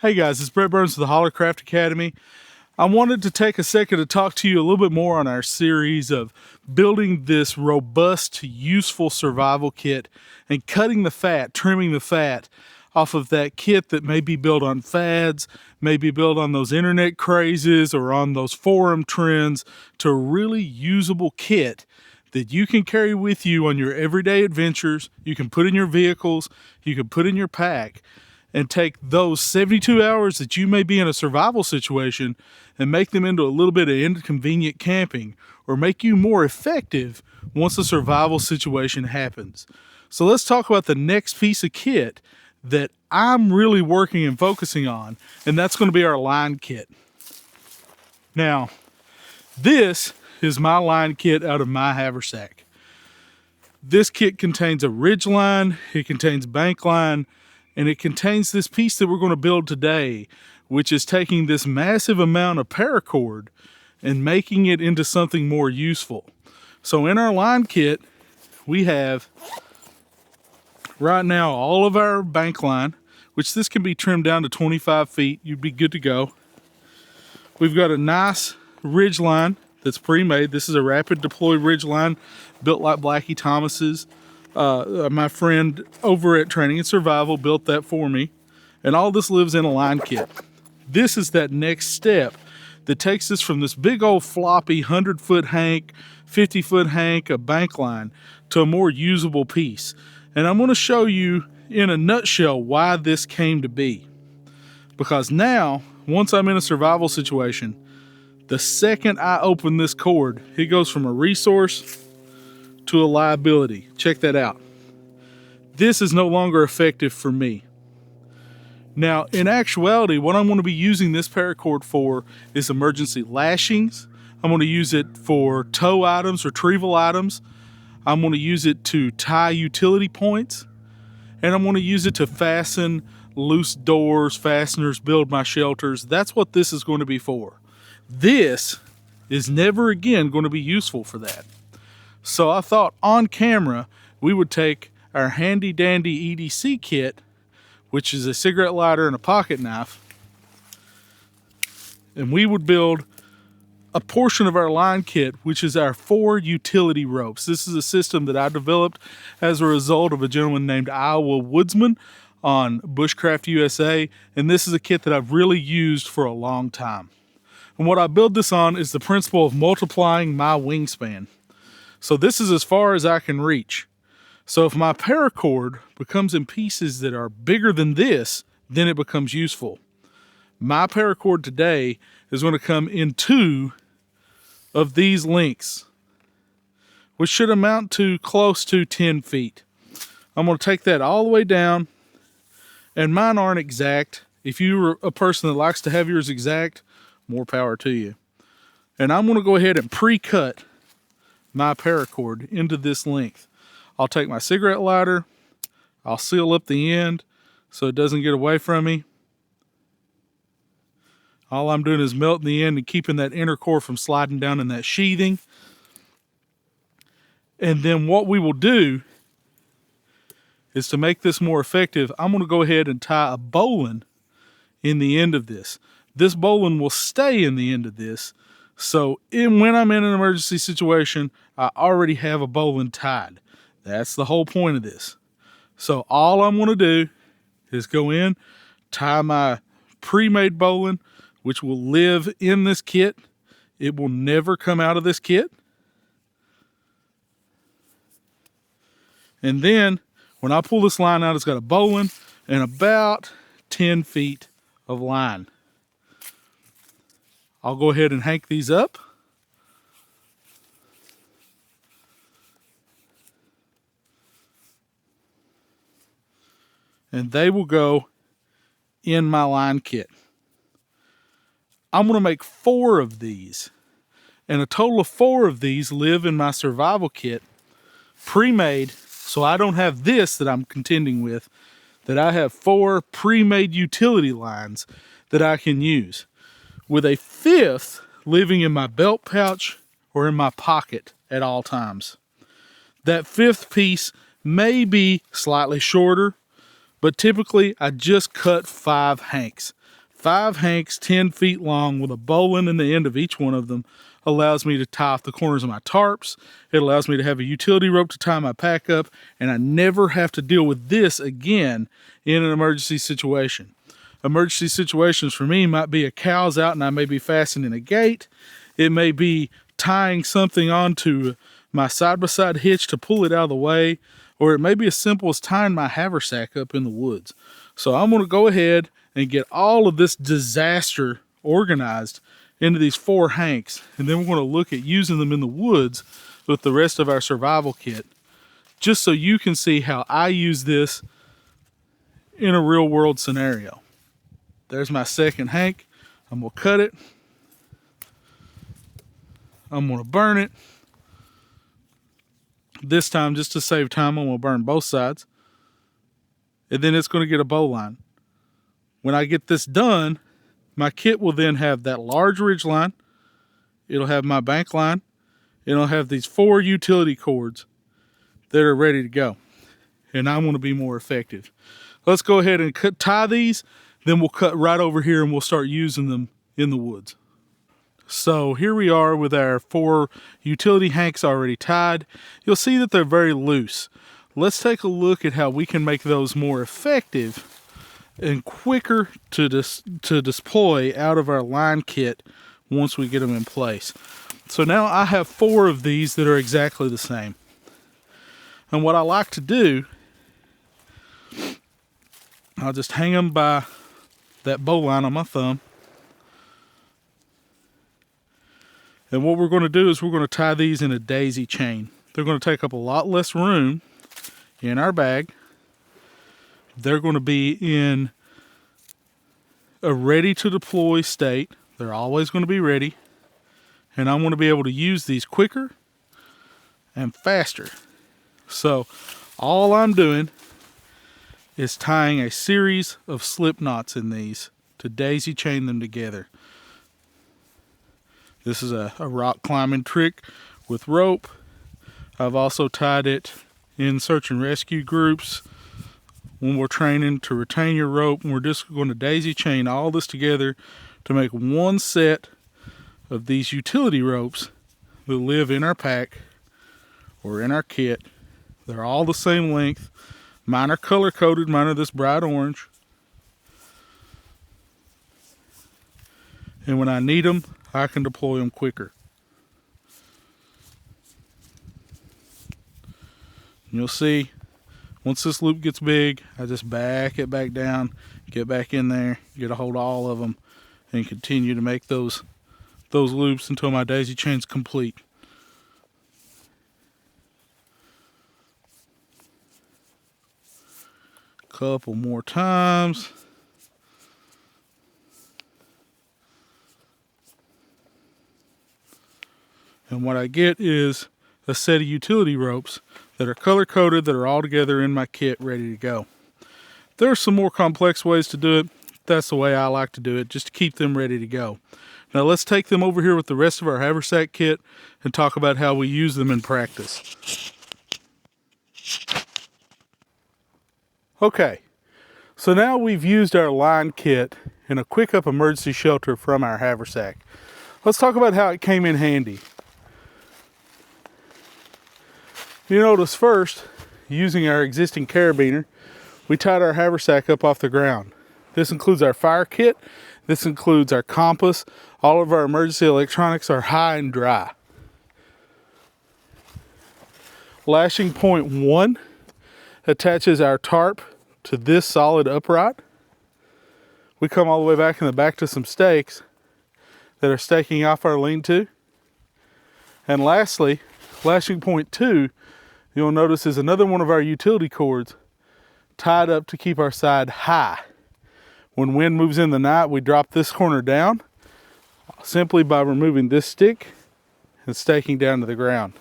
Hey guys, it's Brett Burns with the Hollercraft Academy. I wanted to take a second to talk to you a little bit more on our series of building this robust, useful survival kit and cutting the fat, trimming the fat off of that kit that may be built on fads, may be built on those internet crazes or on those forum trends, to a really usable kit that you can carry with you on your everyday adventures. You can put in your vehicles, you can put in your pack, and take those 72 hours that you may be in a survival situation and make them into a little bit of inconvenient camping, or make you more effective once a survival situation happens. So let's talk about the next piece of kit that I'm really working and focusing on, and that's going to be our line kit. Now, this is my line kit out of my haversack. This kit contains a ridge line, it contains bank line, and it contains this piece that we're going to build today, which is taking this massive amount of paracord and making it into something more useful. So in our line kit, we have right now all of our bank line, which this can be trimmed down to 25 feet. You'd be good to go. We've got a nice ridge line that's pre-made. This is a rapid deploy ridge line built like Blackie Thomas's. My friend over at Training and Survival built that for me, and all this lives in a line kit. This is that next step that takes us from this big old floppy 100-foot hank, 50-foot hank, a bank line, to a more usable piece. And I'm going to show you in a nutshell why this came to be. Because now, once I'm in a survival situation, the second I open this cord, it goes from a resource to a liability. Check that out. This is no longer effective for me. Now, in actuality, what I'm going to be using this paracord for is emergency lashings. I'm going to use it for tow items, retrieval items. I'm going to use it to tie utility points. And I'm going to use it to fasten loose doors, fasteners, build my shelters. That's what this is going to be for. This is never again going to be useful for that. So I thought on camera, we would take our handy dandy EDC kit, which is a cigarette lighter and a pocket knife, and we would build a portion of our line kit, which is our 4 utility ropes. This is a system that I developed as a result of a gentleman named Iowa Woodsman on Bushcraft USA, and this is a kit that I've really used for a long time. And what I build this on is the principle of multiplying my wingspan. So this is as far as I can reach. So if my paracord becomes in pieces that are bigger than this, then it becomes useful. My paracord today is going to come in 2 of these lengths, which should amount to close to 10 feet. I'm going to take that all the way down, and mine aren't exact. If you're a person that likes to have yours exact, more power to you. And I'm going to go ahead and pre-cut my paracord into this length. I'll take my cigarette lighter, I'll seal up the end so it doesn't get away from me. All I'm doing is melting the end and keeping that inner core from sliding down in that sheathing. And then what we will do is, to make this more effective, I'm going to go ahead and tie a bowline in the end of this. This bowline will stay in the end of this. So when I'm in an emergency situation, I already have a bowline tied. That's the whole point of this. So all I'm going to do is go in, tie my pre-made bowline, which will live in this kit. It will never come out of this kit. And then when I pull this line out, it's got a bowline and about 10 feet of line. I'll go ahead and hank these up. And they will go in my line kit. I'm going to make 4 of these. And a total of 4 of these live in my survival kit, pre-made, so I don't have this that I'm contending with, that I have 4 pre-made utility lines that I can use, with a 5th living in my belt pouch or in my pocket at all times. That 5th piece may be slightly shorter, but typically I just cut 5 hanks. 5 hanks 10 feet long with a bowline in the end of each one of them allows me to tie off the corners of my tarps. It allows me to have a utility rope to tie my pack up, and I never have to deal with this again in an emergency situation. Emergency situations for me might be a cow's out and I may be fastening a gate. It may be tying something onto my side-by-side hitch to pull it out of the way, or it may be as simple as tying my haversack up in the woods. So I'm going to go ahead and get all of this disaster organized into these 4 hanks, and then we're going to look at using them in the woods with the rest of our survival kit, just so you can see how I use this in a real world scenario. There's my second hank. I'm going to cut it. I'm going to burn it. This time, just to save time, I'm going to burn both sides. And then it's going to get a bowline. When I get this done, my kit will then have that large ridge line. It'll have my bank line. It'll have these 4 utility cords that are ready to go. And I want to be more effective. Let's go ahead and tie these. Then we'll cut right over here and we'll start using them in the woods. So here we are with our 4 utility hanks already tied. You'll see that they're very loose. Let's take a look at how we can make those more effective and quicker to deploy out of our line kit once we get them in place. So now I have 4 of these that are exactly the same. And what I like to do, I'll just hang them by that bowline on my thumb. And what we're going to do is we're going to tie these in a daisy chain. They're going to take up a lot less room in our bag. They're going to be in a ready to deploy state. They're always going to be ready. And I want to be able to use these quicker and faster. So all I'm doing is tying a series of slip knots in these to daisy chain them together. This is a rock climbing trick with rope. I've also tied it in search and rescue groups when we're training to retain your rope. And we're just going to daisy chain all this together to make one set of these utility ropes that live in our pack or in our kit. They're all the same length. Mine are color coded. Mine are this bright orange. And when I need them, I can deploy them quicker. And you'll see, once this loop gets big, I just back it back down, get back in there, get a hold of all of them, and continue to make those loops until my daisy chain's complete. Couple more times. And what I get is a set of utility ropes that are color coded, that are all together in my kit, ready to go. There are some more complex ways to do it. That's the way I like to do it, just to keep them ready to go. Now let's take them over here with the rest of our haversack kit and talk about how we use them in practice. Okay, so now we've used our line kit in a quick up emergency shelter from our haversack. Let's talk about how it came in handy. You notice first, using our existing carabiner, we tied our haversack up off the ground. This includes our fire kit, this includes our compass, all of our emergency electronics are high and dry. Lashing point 1 attaches our tarp to this solid upright. We come all the way back in the back to some stakes that are staking off our lean-to. And lastly, lashing point 2, you'll notice is another one of our utility cords tied up to keep our side high. When wind moves in the night, we drop this corner down simply by removing this stick and staking down to the ground.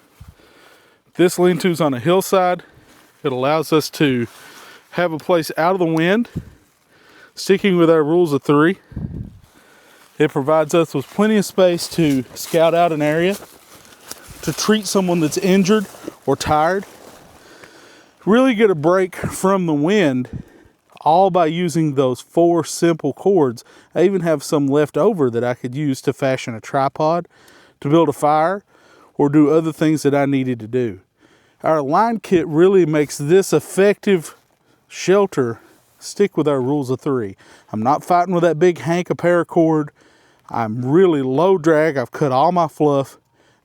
This lean-to is on a hillside. It allows us to have a place out of the wind, sticking with our rules of 3. It provides us with plenty of space to scout out an area, to treat someone that's injured or tired, really get a break from the wind, all by using those 4 simple cords. I even have some left over that I could use to fashion a tripod, to build a fire, or do other things that I needed to do. Our line kit really makes this effective shelter stick with our rules of 3. I'm not fighting with that big hank of paracord. I'm really low drag. I've cut all my fluff.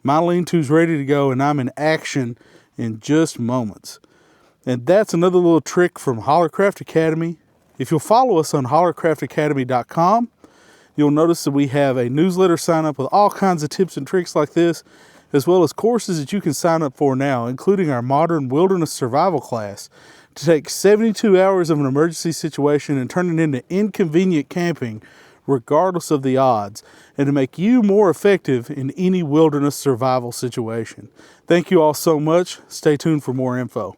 My lean-to's ready to go, and I'm in action in just moments. And that's another little trick from Hollercraft Academy. If you'll follow us on hollercraftacademy.com, you'll notice that we have a newsletter sign up with all kinds of tips and tricks like this, as well as courses that you can sign up for now, including our Modern Wilderness Survival class, to take 72 hours of an emergency situation and turn it into inconvenient camping, regardless of the odds, and to make you more effective in any wilderness survival situation. Thank you all so much. Stay tuned for more info.